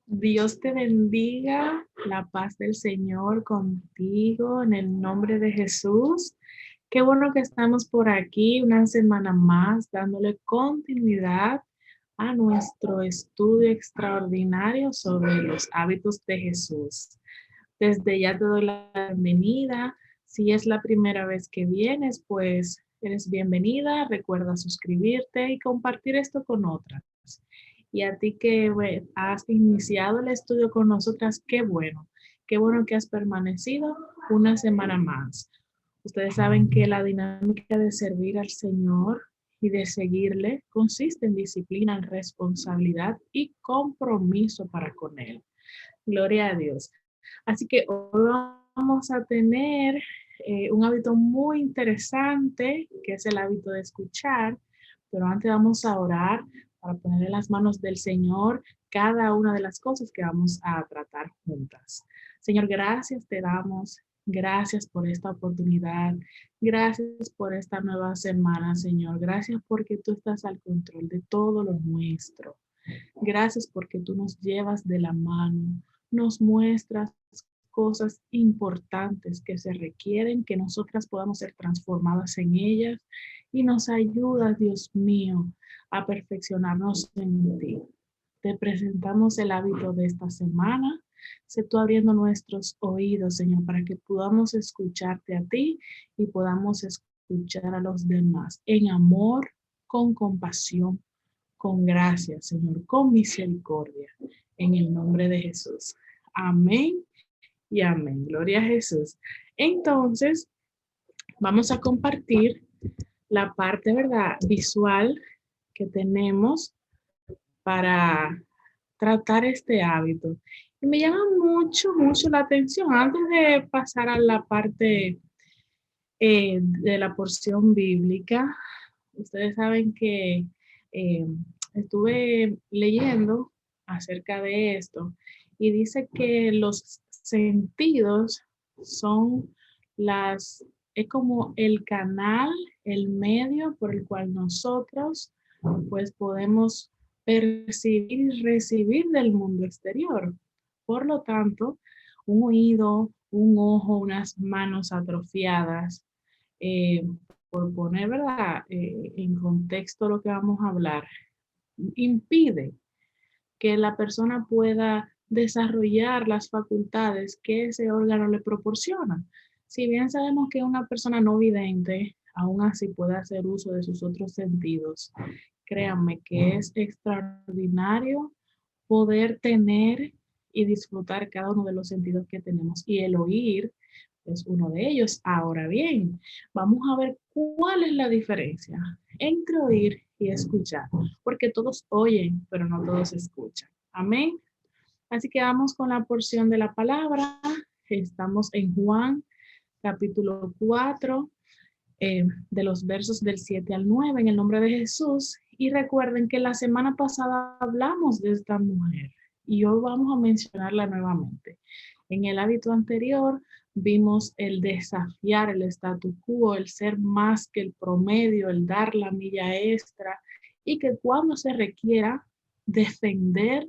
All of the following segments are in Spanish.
Dios te bendiga, la paz del Señor contigo en el nombre de Jesús. Qué bueno que estamos por aquí una semana más dándole continuidad a nuestro estudio extraordinario sobre los hábitos de Jesús. Desde ya te doy la bienvenida. Si es la primera vez que vienes, pues eres bienvenida. Recuerda suscribirte y compartir esto con otras. Y a ti que has iniciado el estudio con nosotras, qué bueno que has permanecido una semana más. Ustedes saben que la dinámica de servir al Señor y de seguirle consiste en disciplina, responsabilidad y compromiso para con Él. Gloria a Dios. Así que hoy vamos a tener un hábito muy interesante, que es el hábito de escuchar, pero antes vamos a orar para poner en las manos del Señor cada una de las cosas que vamos a tratar juntas. Señor, gracias te damos. Gracias por esta oportunidad. Gracias por esta nueva semana, Señor. Gracias porque tú estás al control de todo lo nuestro. Gracias porque tú nos llevas de la mano, nos muestras cosas importantes que se requieren, que nosotras podamos ser transformadas en ellas y nos ayudas, Dios mío, a perfeccionarnos en ti. Te presentamos el hábito de esta semana. Sé tú abriendo nuestros oídos, Señor, para que podamos escucharte a ti y podamos escuchar a los demás en amor, con compasión, con gracia, Señor, con misericordia, en el nombre de Jesús. Amén y amén. Gloria a Jesús. Entonces, vamos a compartir la parte, ¿verdad?, visual que tenemos para tratar este hábito. Y me llama mucho la atención. Antes de pasar a la parte de la porción bíblica, ustedes saben que eh, estuve leyendo acerca de esto y dice que los sentidos son es como el canal, el medio por el cual nosotros pues podemos percibir y recibir del mundo exterior. Por lo tanto, un oído, un ojo, unas manos atrofiadas, eh, por poner, ¿verdad?, en contexto lo que vamos a hablar, impide que la persona pueda desarrollar las facultades que ese órgano le proporciona. Si bien sabemos que una persona no vidente aún así puede hacer uso de sus otros sentidos, créanme que es extraordinario poder tener y disfrutar cada uno de los sentidos que tenemos. Y el oír es uno de ellos. Ahora bien, vamos a ver cuál es la diferencia entre oír y escuchar, porque todos oyen, pero no todos escuchan. Amén. Así que vamos con la porción de la palabra. Estamos en Juan capítulo 4, de los versos del 7 al 9, en el nombre de Jesús. Y recuerden que la semana pasada hablamos de esta mujer y hoy vamos a mencionarla nuevamente. En el hábito anterior vimos el desafiar el statu quo, el ser más que el promedio, el dar la milla extra y que cuando se requiera defender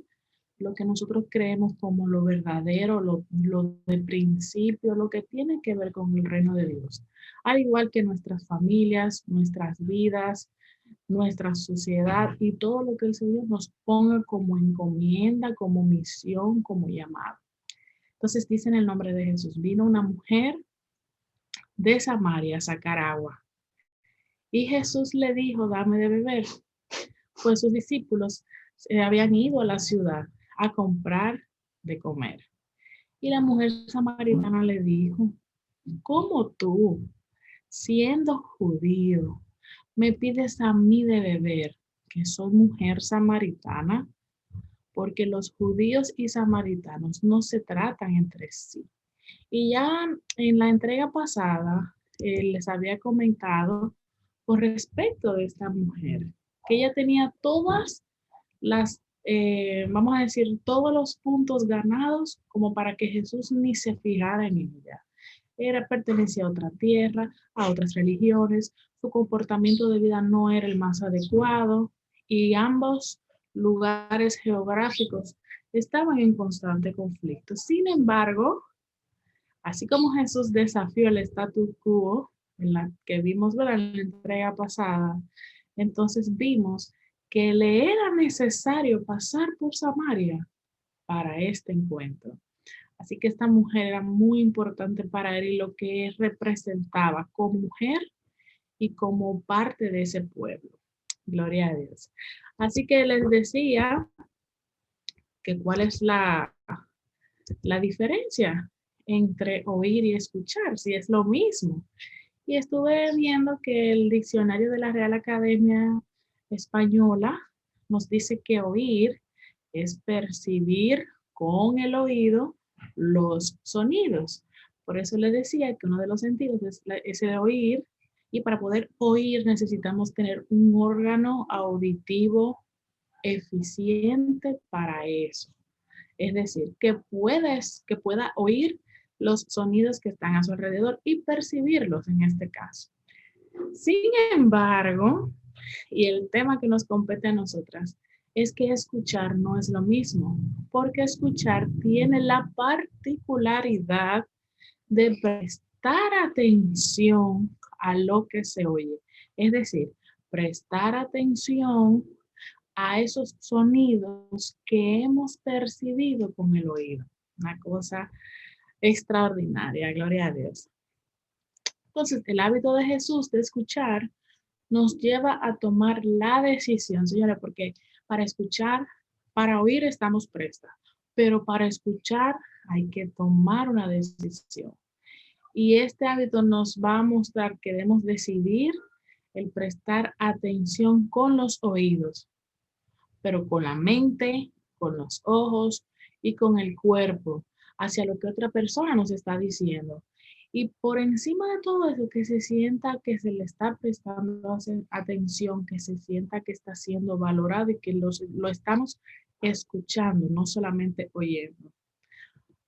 lo que nosotros creemos como lo verdadero, lo de principio, lo que tiene que ver con el reino de Dios. Al igual que nuestras familias, nuestras vidas, nuestra sociedad y todo lo que el Señor nos ponga como encomienda, como misión, como llamado. Entonces dice en el nombre de Jesús, vino una mujer de Samaria a sacar agua. Y Jesús le dijo, dame de beber. Pues sus discípulos se habían ido a la ciudad a comprar de comer. Y la mujer samaritana le dijo, ¿cómo tú, siendo judío, me pides a mí de beber, que soy mujer samaritana? Porque los judíos y samaritanos no se tratan entre sí. Y ya en la entrega pasada les había comentado con respecto de esta mujer, que ella tenía todas vamos a decir, todos los puntos ganados como para que Jesús ni se fijara en ella. Pertenecía a otra tierra, a otras religiones, su comportamiento de vida no era el más adecuado y ambos lugares geográficos estaban en constante conflicto. Sin embargo, así como Jesús desafió el status quo en la que vimos, ¿verdad?, en la entrega pasada, entonces vimos que le era necesario pasar por Samaria para este encuentro. Así que esta mujer era muy importante para él y lo que representaba como mujer y como parte de ese pueblo. Gloria a Dios. Así que les decía que cuál es la diferencia entre oír y escuchar, si es lo mismo. Y estuve viendo que el diccionario de la Real Academia Española nos dice que oír es percibir con el oído los sonidos. Por eso les decía que uno de los sentidos es el oír, y para poder oír necesitamos tener un órgano auditivo eficiente para eso. Es decir, que pueda oír los sonidos que están a su alrededor y percibirlos en este caso. Sin embargo, y el tema que nos compete a nosotras, es que escuchar no es lo mismo, porque escuchar tiene la particularidad de prestar atención a lo que se oye. Es decir, prestar atención a esos sonidos que hemos percibido con el oído. Una cosa extraordinaria, gloria a Dios. Entonces, el hábito de Jesús de escuchar nos lleva a tomar la decisión, señora, porque para escuchar, para oír estamos prestas, pero para escuchar hay que tomar una decisión. Y este hábito nos va a mostrar que debemos decidir el prestar atención con los oídos, pero con la mente, con los ojos y con el cuerpo, hacia lo que otra persona nos está diciendo. Y por encima de todo eso, que se sienta que se le está prestando atención, que se sienta que está siendo valorado y que lo estamos escuchando, no solamente oyendo.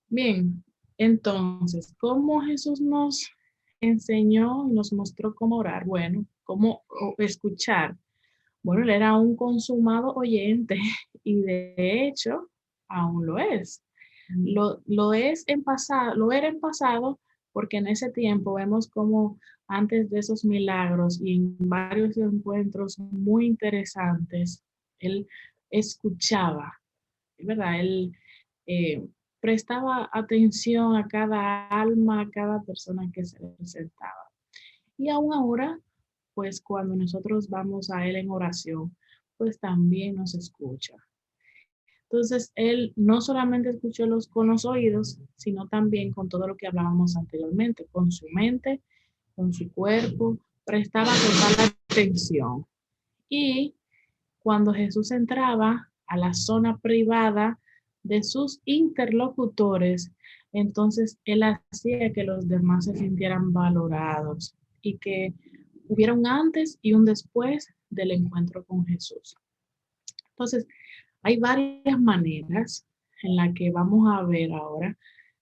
Bien, entonces, ¿cómo Jesús nos enseñó y nos mostró cómo orar? Bueno, cómo escuchar. Bueno, él era un consumado oyente y de hecho aún lo es. Lo es en pasado, lo era en pasado porque en ese tiempo vemos como antes de esos milagros y en varios encuentros muy interesantes, él escuchaba, ¿verdad? Él eh, prestaba atención a cada alma, a cada persona que se le presentaba. Y aún ahora, pues cuando nosotros vamos a Él en oración, pues también nos escucha. Entonces, Él no solamente escuchó con los oídos, sino también con todo lo que hablábamos anteriormente, con su mente, con su cuerpo, prestaba total atención. Y cuando Jesús entraba a la zona privada de sus interlocutores, entonces Él hacía que los demás se sintieran valorados y que hubiera un antes y un después del encuentro con Jesús. Entonces, hay varias maneras en las que vamos a ver ahora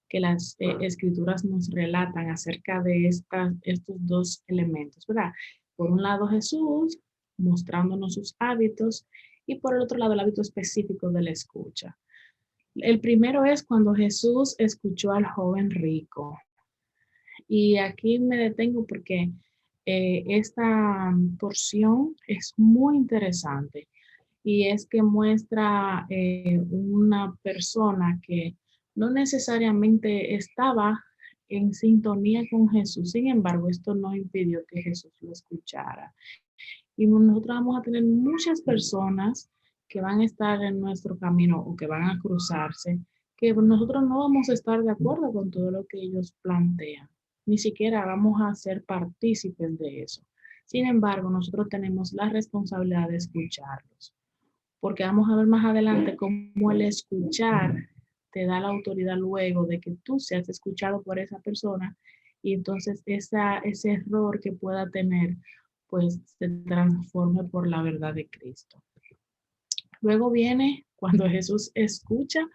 que las escrituras nos relatan acerca de estos dos elementos, ¿verdad? Por un lado Jesús mostrándonos sus hábitos y por el otro lado el hábito específico de la escucha. El primero es cuando Jesús escuchó al joven rico. Y aquí me detengo porque esta porción es muy interesante y es que muestra una persona que no necesariamente estaba en sintonía con Jesús. Sin embargo, esto no impidió que Jesús lo escuchara. Y nosotros vamos a tener muchas personas que van a estar en nuestro camino o que van a cruzarse, que nosotros no vamos a estar de acuerdo con todo lo que ellos plantean. Ni siquiera vamos a ser partícipes de eso. Sin embargo, nosotros tenemos la responsabilidad de escucharlos, porque vamos a ver más adelante cómo el escuchar te da la autoridad luego de que tú seas escuchado por esa persona y entonces ese error que pueda tener pues se transforme por la verdad de Cristo. Luego viene cuando Jesús escucha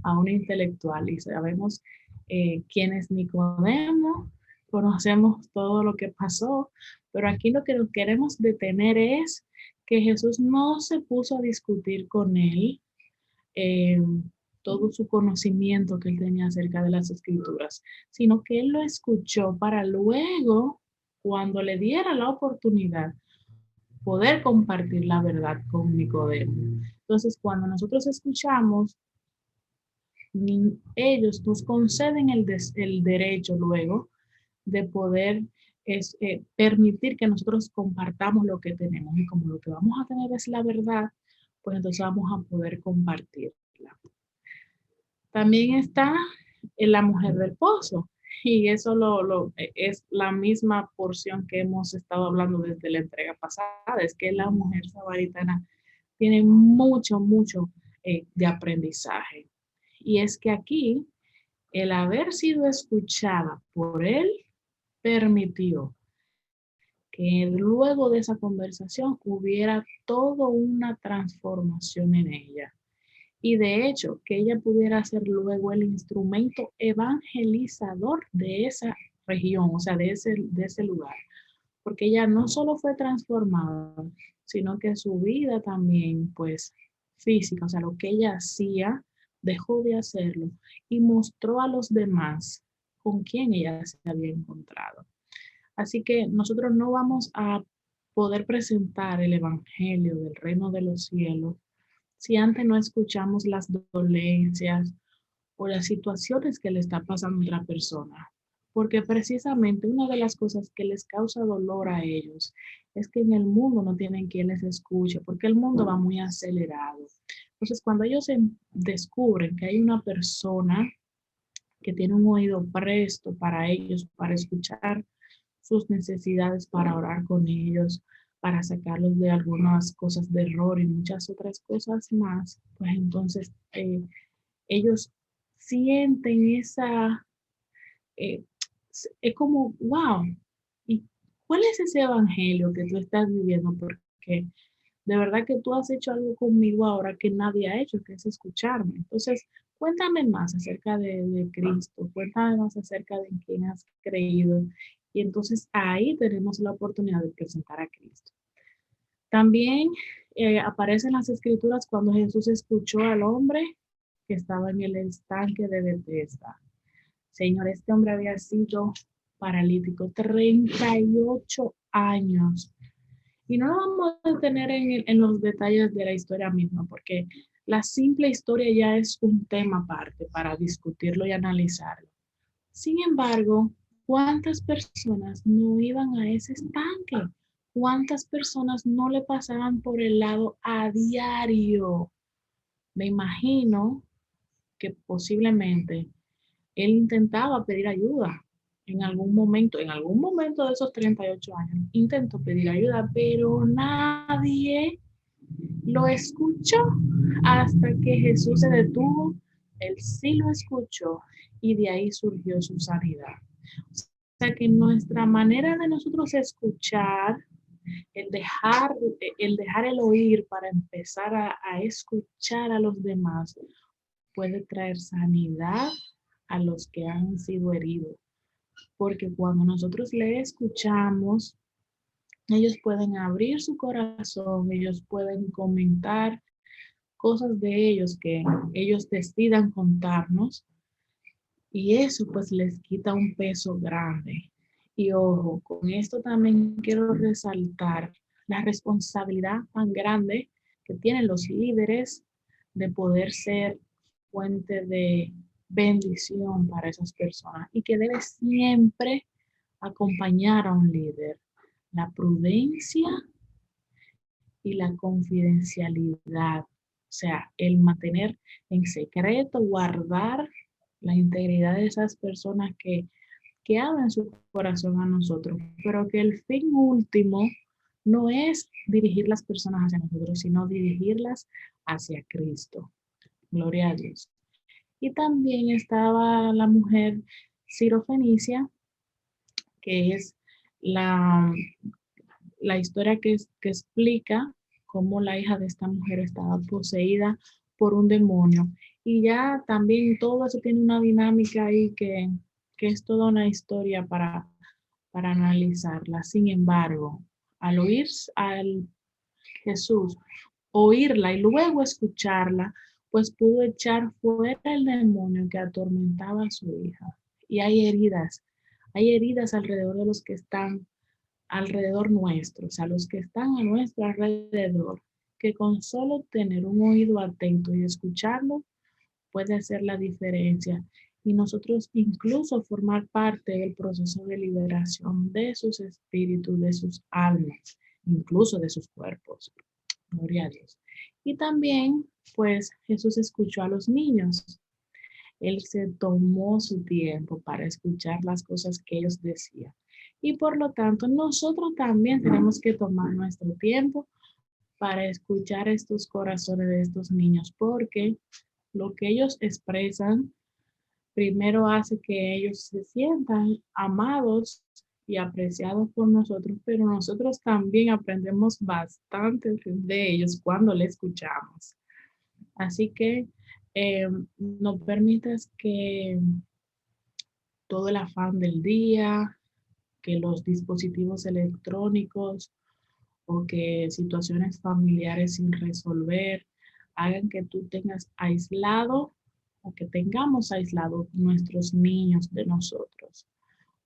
a un intelectual y sabemos quién es Nicodemo, conocemos todo lo que pasó, pero aquí lo que nos queremos detener es que Jesús no se puso a discutir con él todo su conocimiento que él tenía acerca de las escrituras, sino que él lo escuchó para luego, cuando le diera la oportunidad, poder compartir la verdad con Nicodemo. Entonces, cuando nosotros escuchamos, ellos nos conceden el derecho luego de poder permitir que nosotros compartamos lo que tenemos. Y como lo que vamos a tener es la verdad, pues entonces vamos a poder compartirla. También está la mujer del pozo. Y eso es la misma porción que hemos estado hablando desde la entrega pasada. Es que la mujer samaritana tiene mucho, mucho de aprendizaje. Y es que aquí el haber sido escuchada por él permitió que luego de esa conversación hubiera toda una transformación en ella. Y de hecho, que ella pudiera ser luego el instrumento evangelizador de esa región, o sea, de ese lugar. Porque ella no solo fue transformada, sino que su vida también, pues, física, o sea, lo que ella hacía, dejó de hacerlo y mostró a los demás con quién ella se había encontrado. Así que nosotros no vamos a poder presentar el Evangelio del reino de los cielos si antes no escuchamos las dolencias o las situaciones que le está pasando a otra persona. Porque precisamente una de las cosas que les causa dolor a ellos es que en el mundo no tienen quien les escuche, porque el mundo va muy acelerado. Entonces, cuando ellos descubren que hay una persona que tiene un oído presto para ellos, para escuchar sus necesidades, para orar con ellos, para sacarlos de algunas cosas de error y muchas otras cosas más, pues entonces ellos sienten esa, eh, es como, wow, ¿y cuál es ese evangelio que tú estás viviendo? Porque de verdad que tú has hecho algo conmigo ahora que nadie ha hecho, que es escucharme. Entonces, cuéntame más acerca de Cristo, cuéntame más acerca de en quién has creído. Y entonces ahí tenemos la oportunidad de presentar a Cristo. También aparece en las escrituras cuando Jesús escuchó al hombre que estaba en el estanque de Bethesda. Señor, este hombre había sido paralítico 38 años. Y no nos vamos a detener en los detalles de la historia misma, porque la simple historia ya es un tema aparte para discutirlo y analizarlo. Sin embargo, ¿cuántas personas no iban a ese estanque? ¿Cuántas personas no le pasaban por el lado a diario? Me imagino que posiblemente él intentaba pedir ayuda en algún momento de esos 38 años, intentó pedir ayuda, pero nadie lo escuchó hasta que Jesús se detuvo, él sí lo escuchó y de ahí surgió su sanidad. O sea que nuestra manera de nosotros escuchar, el dejar el oír para empezar a escuchar a los demás, puede traer sanidad a los que han sido heridos. Porque cuando nosotros le escuchamos, ellos pueden abrir su corazón, ellos pueden comentar cosas de ellos que ellos decidan contarnos y eso pues les quita un peso grande. Y ojo, con esto también quiero resaltar la responsabilidad tan grande que tienen los líderes de poder ser fuente de bendición para esas personas y que debe siempre acompañar a un líder. La prudencia y la confidencialidad, o sea, el mantener en secreto, guardar la integridad de esas personas que abren su corazón a nosotros, pero que el fin último no es dirigir las personas hacia nosotros, sino dirigirlas hacia Cristo. Gloria a Dios. Y también estaba la mujer Sirofenicia, que es la, la historia que explica cómo la hija de esta mujer estaba poseída por un demonio. Y ya también todo eso tiene una dinámica ahí que es toda una historia para analizarla. Sin embargo, al oír al Jesús, oírla y luego escucharla, pues pudo echar fuera el demonio que atormentaba a su hija. Y hay heridas alrededor de los que están alrededor nuestro, o sea, los que están a nuestro alrededor, que con solo tener un oído atento y escucharlo puede hacer la diferencia. Y nosotros incluso formar parte del proceso de liberación de sus espíritus, de sus almas, incluso de sus cuerpos. Gloria a Dios. Y también, pues Jesús escuchó a los niños. Él se tomó su tiempo para escuchar las cosas que ellos decían. Y por lo tanto, nosotros también tenemos que tomar nuestro tiempo para escuchar estos corazones de estos niños, porque lo que ellos expresan primero hace que ellos se sientan amados y apreciados por nosotros, pero nosotros también aprendemos bastante de ellos cuando le escuchamos. Así que no permitas que todo el afán del día, que los dispositivos electrónicos o que situaciones familiares sin resolver hagan que tú tengas aislado o que tengamos aislado nuestros niños de nosotros,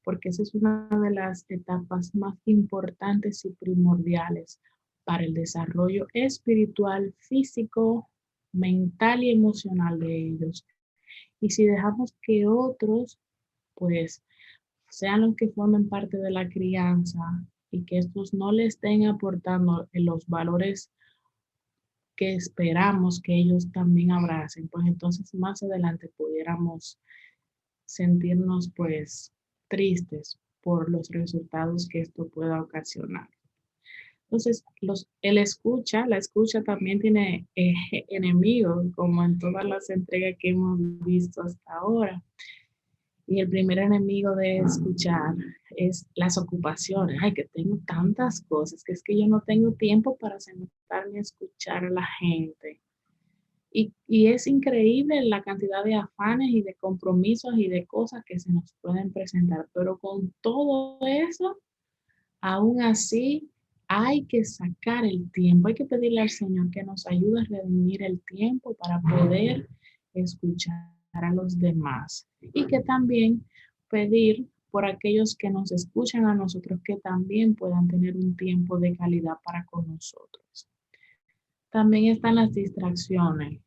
porque esa es una de las etapas más importantes y primordiales para el desarrollo espiritual, físico, mental y emocional de ellos. Y si dejamos que otros, pues, sean los que formen parte de la crianza y que estos no le estén aportando en los valores que esperamos que ellos también abracen, pues entonces más adelante pudiéramos sentirnos pues tristes por los resultados que esto pueda ocasionar. Entonces, la escucha también tiene enemigos, como en todas las entregas que hemos visto hasta ahora. Y el primer enemigo de escuchar es las ocupaciones. Ay, que tengo tantas cosas, que es que yo no tengo tiempo para sentarme a escuchar a la gente. Y es increíble la cantidad de afanes y de compromisos y de cosas que se nos pueden presentar. Pero con todo eso, aún así, hay que sacar el tiempo. Hay que pedirle al Señor que nos ayude a redimir el tiempo para poder escuchar a los demás. Y que también pedir por aquellos que nos escuchan a nosotros que también puedan tener un tiempo de calidad para con nosotros. También están las distracciones.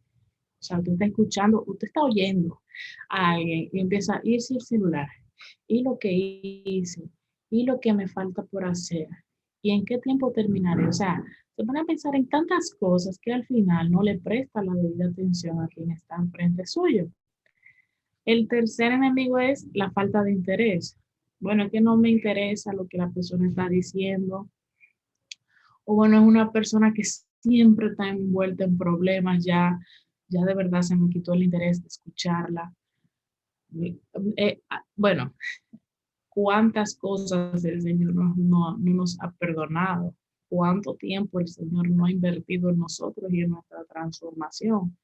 O sea, usted está escuchando, usted está oyendo a alguien y empieza a irse el celular. Y lo que hice, y lo que me falta por hacer, y en qué tiempo terminaré. O sea, se van a pensar en tantas cosas que al final no le presta la debida atención a quien está enfrente suyo. El tercer enemigo es la falta de interés. Bueno, es que no me interesa lo que la persona está diciendo, o bueno, es una persona que siempre está envuelta en problemas, ya de verdad se me quitó el interés de escucharla. Bueno, cuántas cosas el Señor no nos ha perdonado, cuánto tiempo el Señor no ha invertido en nosotros y en nuestra transformación.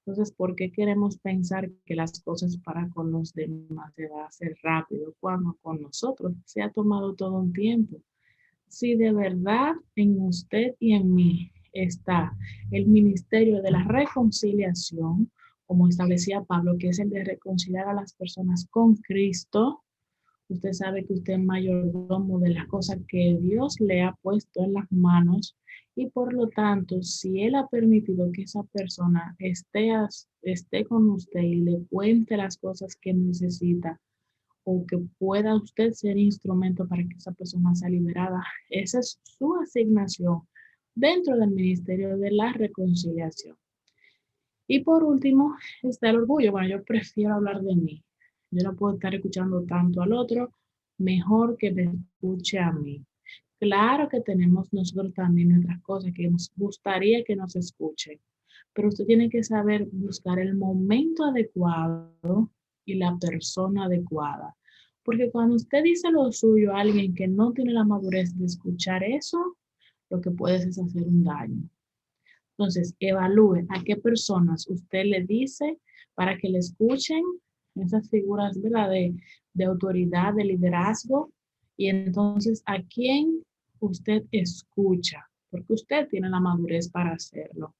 Entonces, ¿por qué queremos pensar que las cosas para con los demás se va a hacer rápido cuando con nosotros se ha tomado todo un tiempo? Si de verdad en usted y en mí está el ministerio de la reconciliación, como establecía Pablo, que es el de reconciliar a las personas con Cristo, usted sabe que usted es mayordomo de las cosas que Dios le ha puesto en las manos y por lo tanto, si Él ha permitido que esa persona esté con usted y le cuente las cosas que necesita, o que pueda usted ser instrumento para que esa persona sea liberada. Esa es su asignación dentro del Ministerio de la Reconciliación. Y por último, está el orgullo. Bueno, yo prefiero hablar de mí. Yo no puedo estar escuchando tanto al otro, mejor que me escuche a mí. Claro que tenemos nosotros también nuestras cosas que nos gustaría que nos escuchen, pero usted tiene que saber buscar el momento adecuado y la persona adecuada. Porque cuando usted dice lo suyo a alguien que no tiene la madurez de escuchar eso, lo que puede es hacer un daño. Entonces, evalúe a qué personas usted le dice para que le escuchen esas figuras, ¿verdad? De autoridad, de liderazgo, y entonces a quién usted escucha, porque usted tiene la madurez para hacerlo.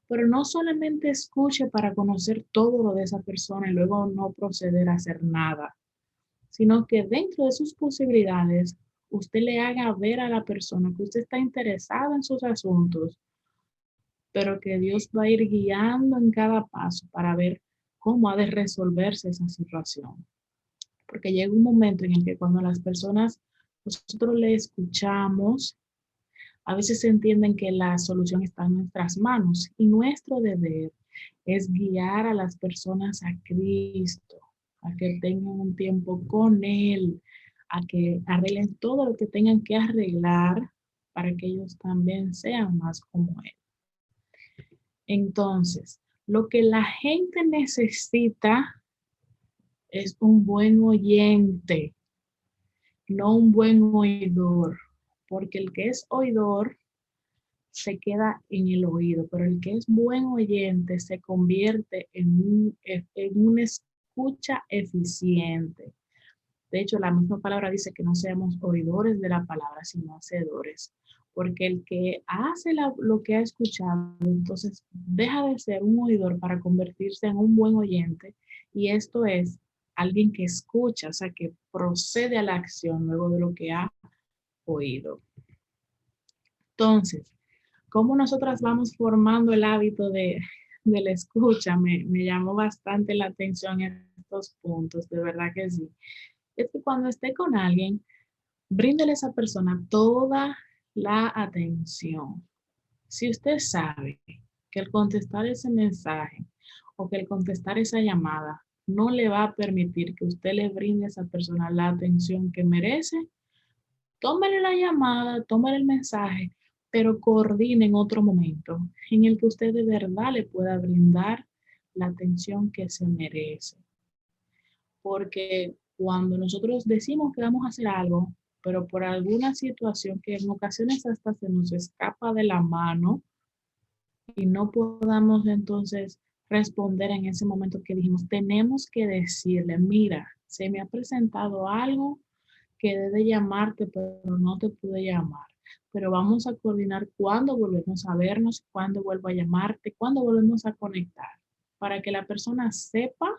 Pero no solamente escuche para conocer todo lo de esa persona y luego no proceder a hacer nada, sino que dentro de sus posibilidades, usted le haga ver a la persona que usted está interesado en sus asuntos, pero que Dios va a ir guiando en cada paso para ver cómo ha de resolverse esa situación. Porque llega un momento en el que cuando las personas, nosotros le escuchamos, a veces entienden que la solución está en nuestras manos y nuestro deber es guiar a las personas a Cristo, a que tengan un tiempo con Él, a que arreglen todo lo que tengan que arreglar para que ellos también sean más como Él. Entonces, lo que la gente necesita es un buen oyente, no un buen oidor, porque el que es oidor se queda en el oído, pero el que es buen oyente se convierte en una escucha eficiente. De hecho, la misma palabra dice que no seamos oidores de la palabra, sino hacedores, porque el que hace lo que ha escuchado, entonces deja de ser un oidor para convertirse en un buen oyente, y esto es alguien que escucha, o sea, que procede a la acción luego de lo que ha oído. Entonces, cómo nosotras vamos formando el hábito de la escucha, me llamó bastante la atención estos puntos, de verdad que sí. Es que cuando esté con alguien, bríndele a esa persona toda la atención. Si usted sabe que el contestar ese mensaje o que el contestar esa llamada no le va a permitir que usted le brinde a esa persona la atención que merece, tómale la llamada, tómale el mensaje, pero coordine en otro momento en el que usted de verdad le pueda brindar la atención que se merece. Porque cuando nosotros decimos que vamos a hacer algo, pero por alguna situación que en ocasiones hasta se nos escapa de la mano y no podamos entonces responder en ese momento que dijimos, tenemos que decirle, mira, se me ha presentado algo, quedé de llamarte, pero no te pude llamar. Pero vamos a coordinar cuándo volvemos a vernos, cuándo vuelvo a llamarte, cuándo volvemos a conectar, para que la persona sepa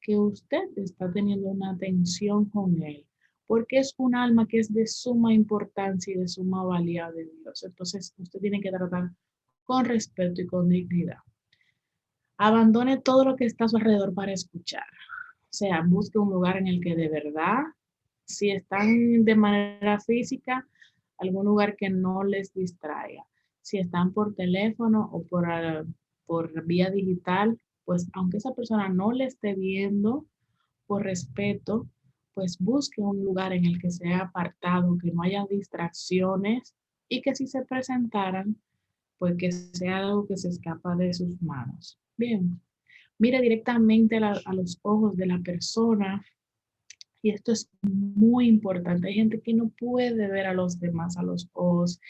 que usted está teniendo una atención con él, porque es un alma que es de suma importancia y de suma valía de Dios. Entonces, usted tiene que tratar con respeto y con dignidad. Abandone todo lo que está a su alrededor para escuchar. O sea, busque un lugar en el que de verdad, si están de manera física, algún lugar que no les distraiga. Si están por teléfono o por vía digital, pues aunque esa persona no le esté viendo, por respeto, pues busque un lugar en el que sea apartado, que no haya distracciones y que si se presentaran, pues que sea algo que se escapa de sus manos. Bien, mire directamente a los ojos de la persona y esto es muy importante. Hay gente que no puede ver a los demás a los ojos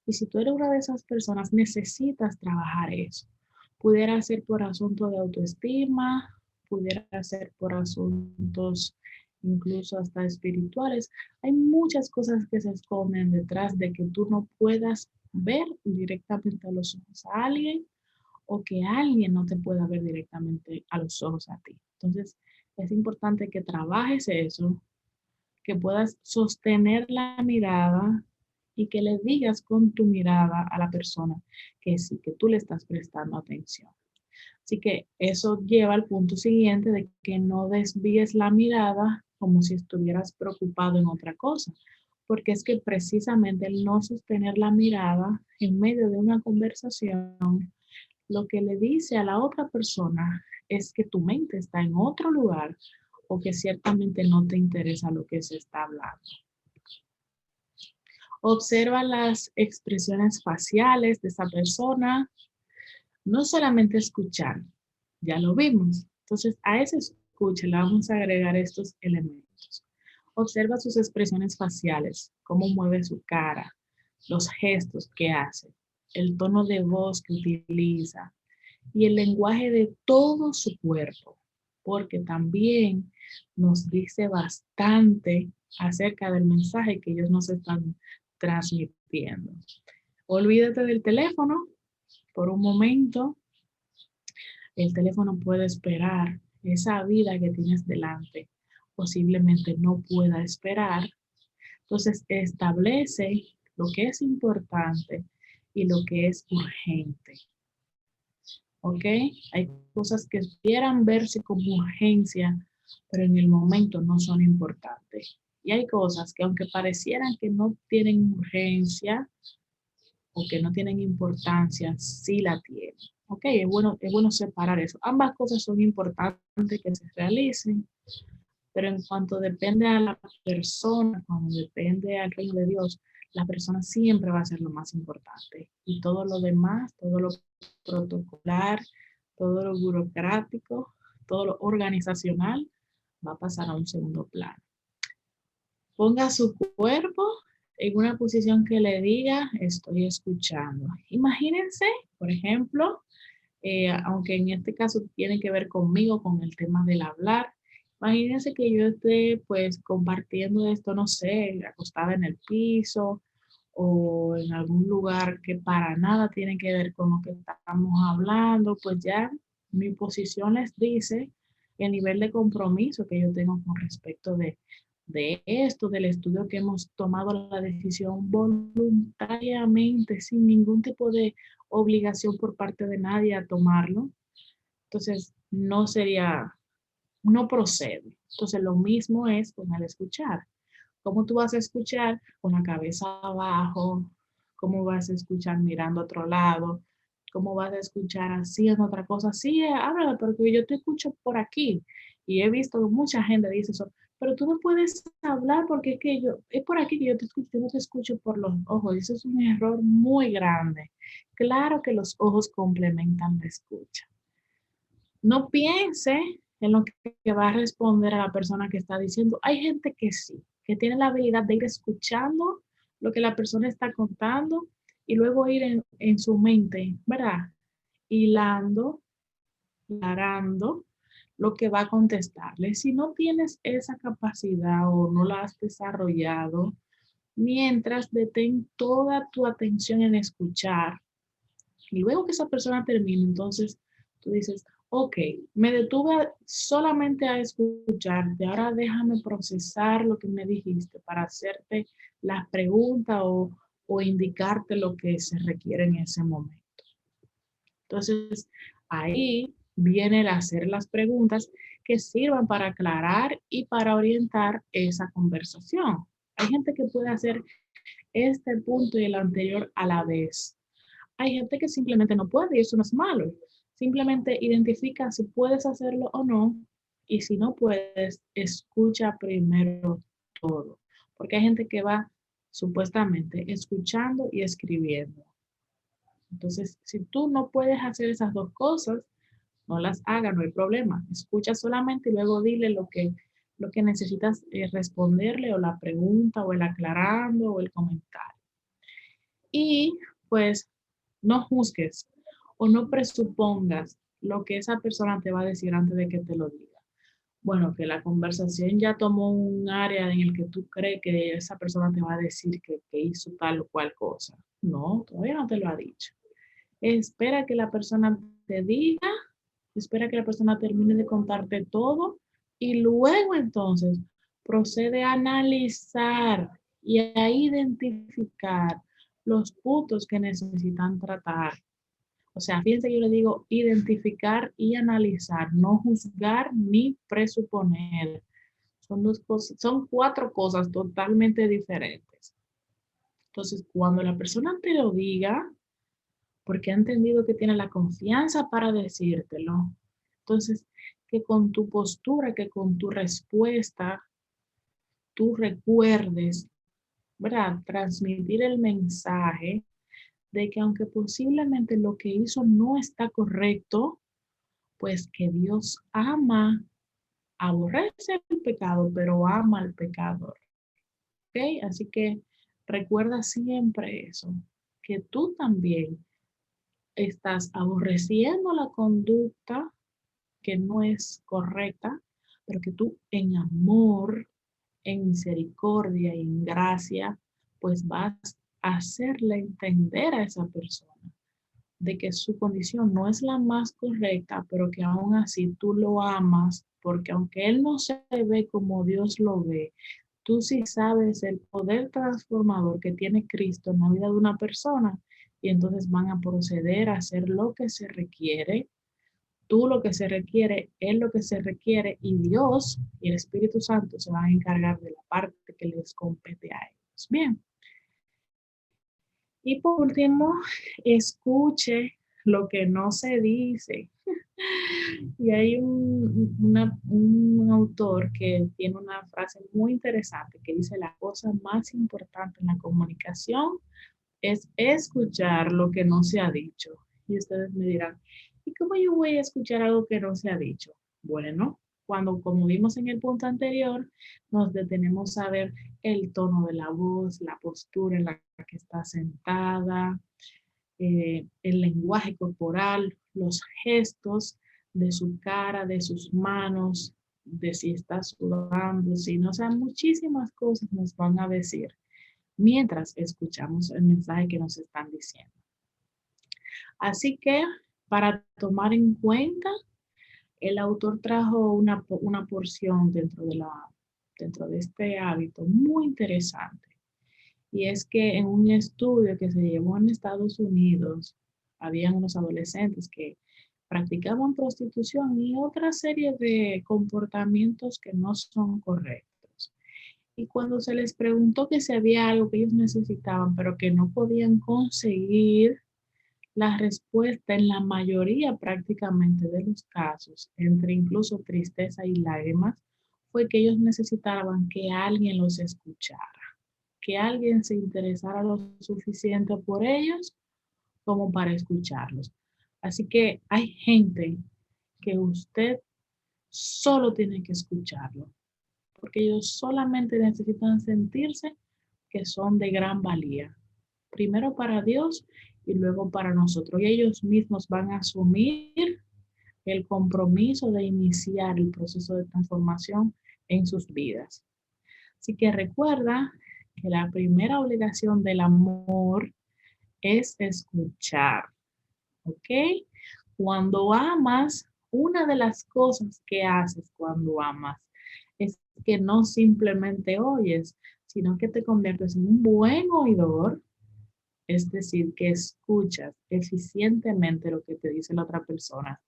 y si tú eres una de esas personas, necesitas trabajar eso. Pudiera ser por asunto de autoestima, pudiera ser por asuntos incluso hasta espirituales. Hay muchas cosas que se esconden detrás de que tú no puedas ver directamente a los ojos a alguien o que alguien no te pueda ver directamente a los ojos a ti. Entonces, es importante que trabajes eso, que puedas sostener la mirada y que le digas con tu mirada a la persona que sí, que tú le estás prestando atención. Así que eso lleva al punto siguiente de que no desvíes la mirada como si estuvieras preocupado en otra cosa, porque es que precisamente el no sostener la mirada en medio de una conversación, lo que le dice a la otra persona es que tu mente está en otro lugar o que ciertamente no te interesa lo que se está hablando. Observa las expresiones faciales de esa persona, no solamente escuchar, ya lo vimos. Entonces, a ese escucha le vamos a agregar estos elementos. Observa sus expresiones faciales, cómo mueve su cara, los gestos que hace, el tono de voz que utiliza y el lenguaje de todo su cuerpo, porque también nos dice bastante acerca del mensaje que ellos nos están transmitiendo. Olvídate del teléfono, por un momento, el teléfono puede esperar. Esa vida que tienes delante posiblemente no pueda esperar. Entonces, establece lo que es importante y lo que es urgente. ¿Ok? Hay cosas que quieran verse como urgencia, pero en el momento no son importantes. Y hay cosas que aunque parecieran que no tienen urgencia o que no tienen importancia, sí la tienen. ¿Ok? Es bueno separar eso. Ambas cosas son importantes que se realicen, pero en cuanto depende a la persona, cuando depende al reino de Dios, la persona siempre va a ser lo más importante. Y todo lo demás, todo lo protocolar, todo lo burocrático, todo lo organizacional, va a pasar a un segundo plano. Ponga su cuerpo en una posición que le diga, estoy escuchando. Imagínense, por ejemplo, aunque en este caso tiene que ver conmigo, con el tema del hablar. Imagínense que yo esté pues compartiendo esto, no sé, acostada en el piso o en algún lugar que para nada tiene que ver con lo que estamos hablando, pues ya mi posición les dice el nivel de compromiso que yo tengo con respecto de esto, del estudio que hemos tomado la decisión voluntariamente, sin ningún tipo de obligación por parte de nadie a tomarlo. Entonces, no sería, no procede. Entonces, lo mismo es con el escuchar. ¿Cómo tú vas a escuchar con la cabeza abajo? ¿Cómo vas a escuchar mirando a otro lado? ¿Cómo vas a escuchar haciendo otra cosa? Sí, háblame, porque yo te escucho por aquí. Y he visto que mucha gente dice eso, pero tú no puedes hablar porque es que yo, es por aquí que yo te escucho, yo no te escucho por los ojos. Eso es un error muy grande. Claro que los ojos complementan la escucha. No piense en lo que va a responder a la persona que está diciendo. Hay gente que sí, que tiene la habilidad de ir escuchando lo que la persona está contando y luego ir en su mente, ¿verdad? Hilando, aclarando lo que va a contestarle. Si no tienes esa capacidad o no la has desarrollado, mientras detén toda tu atención en escuchar y luego que esa persona termine, entonces tú dices, ok, me detuve solamente a escucharte, ahora déjame procesar lo que me dijiste para hacerte las preguntas o indicarte lo que se requiere en ese momento. Entonces, ahí viene el hacer las preguntas que sirvan para aclarar y para orientar esa conversación. Hay gente que puede hacer este punto y el anterior a la vez. Hay gente que simplemente no puede y eso no es malo. Simplemente identifica si puedes hacerlo o no y si no puedes, escucha primero todo. Porque hay gente que va supuestamente escuchando y escribiendo. Entonces, si tú no puedes hacer esas dos cosas, no las hagas, no hay problema. Escucha solamente y luego dile lo que necesitas responderle o la pregunta o el aclarando o el comentario. Y pues no juzgues o no presupongas lo que esa persona te va a decir antes de que te lo diga. Bueno, que la conversación ya tomó un área en el que tú crees que esa persona te va a decir que hizo tal o cual cosa. No, todavía no te lo ha dicho. Espera que la persona te diga, espera que la persona termine de contarte todo y luego entonces procede a analizar y a identificar los puntos que necesitan tratar. O sea, fíjense que yo le digo identificar y analizar, no juzgar ni presuponer. Son dos cosas, son cuatro cosas totalmente diferentes. Entonces, cuando la persona te lo diga, porque ha entendido que tiene la confianza para decírtelo, entonces, que con tu postura, que con tu respuesta, tú recuerdes, ¿verdad? Transmitir el mensaje de que aunque posiblemente lo que hizo no está correcto, pues que Dios ama, aborrece el pecado, pero ama al pecador. ¿Ok? Así que recuerda siempre eso, que tú también estás aborreciendo la conducta que no es correcta, pero que tú en amor, en misericordia y en gracia, pues vas a hacerle entender a esa persona de que su condición no es la más correcta, pero que aún así tú lo amas, porque aunque él no se ve como Dios lo ve, tú sí sabes el poder transformador que tiene Cristo en la vida de una persona y entonces van a proceder a hacer lo que se requiere, tú lo que se requiere, él lo que se requiere y Dios y el Espíritu Santo se van a encargar de la parte que les compete a ellos. Bien. Y por último, escuche lo que no se dice. Y hay un autor que tiene una frase muy interesante que dice, la cosa más importante en la comunicación es escuchar lo que no se ha dicho. Y ustedes me dirán, ¿y cómo yo voy a escuchar algo que no se ha dicho? Bueno, cuando, como vimos en el punto anterior, nos detenemos a ver el tono de la voz, la postura en la que está sentada, el lenguaje corporal, los gestos de su cara, de sus manos, de si está sudando, si no, o sea, muchísimas cosas nos van a decir mientras escuchamos el mensaje que nos están diciendo. Así que para tomar en cuenta, el autor trajo una porción dentro de este hábito muy interesante. Y es que en un estudio que se llevó en Estados Unidos, habían unos adolescentes que practicaban prostitución y otra serie de comportamientos que no son correctos. Y cuando se les preguntó que si había algo que ellos necesitaban, pero que no podían conseguir, la respuesta en la mayoría prácticamente de los casos, entre incluso tristeza y lágrimas, fue que ellos necesitaban que alguien los escuchara, que alguien se interesara lo suficiente por ellos como para escucharlos. Así que hay gente que usted solo tiene que escucharlo, porque ellos solamente necesitan sentirse que son de gran valía, primero para Dios y luego para nosotros. Y ellos mismos van a asumir el compromiso de iniciar el proceso de transformación en sus vidas. Así que recuerda que la primera obligación del amor es escuchar, ¿ok? Cuando amas, una de las cosas que haces cuando amas es que no simplemente oyes, sino que te conviertes en un buen oidor, es decir, que escuchas eficientemente lo que te dice la otra persona.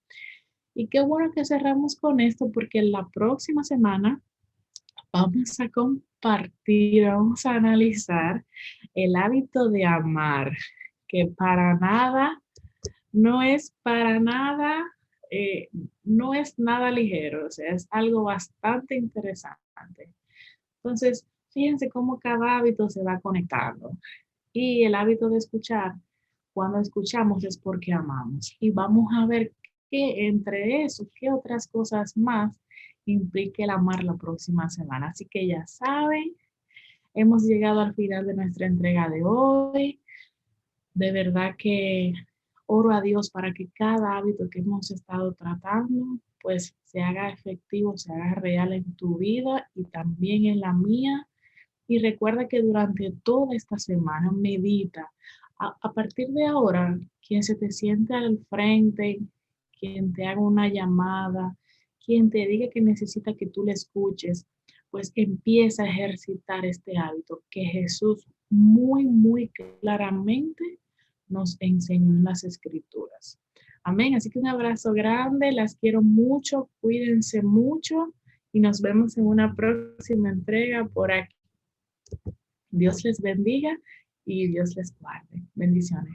Y qué bueno que cerramos con esto porque la próxima semana vamos a compartir, vamos a analizar el hábito de amar, que para nada, no es para nada, eh, no es nada ligero, o sea, es algo bastante interesante. Entonces, fíjense cómo cada hábito se va conectando. Y el hábito de escuchar, cuando escuchamos es porque amamos. Y vamos a ver qué entre eso, qué otras cosas más implica el amar la próxima semana. Así que ya saben, hemos llegado al final de nuestra entrega de hoy. De verdad que oro a Dios para que cada hábito que hemos estado tratando, pues se haga efectivo, se haga real en tu vida y también en la mía. Y recuerda que durante toda esta semana medita. A partir de ahora, quien se te siente al frente, quien te haga una llamada, quien te diga que necesita que tú le escuches, pues empieza a ejercitar este hábito que Jesús muy, muy claramente nos enseñó en las Escrituras. Amén. Así que un abrazo grande, las quiero mucho, cuídense mucho y nos vemos en una próxima entrega por aquí. Dios les bendiga y Dios les guarde. Bendiciones.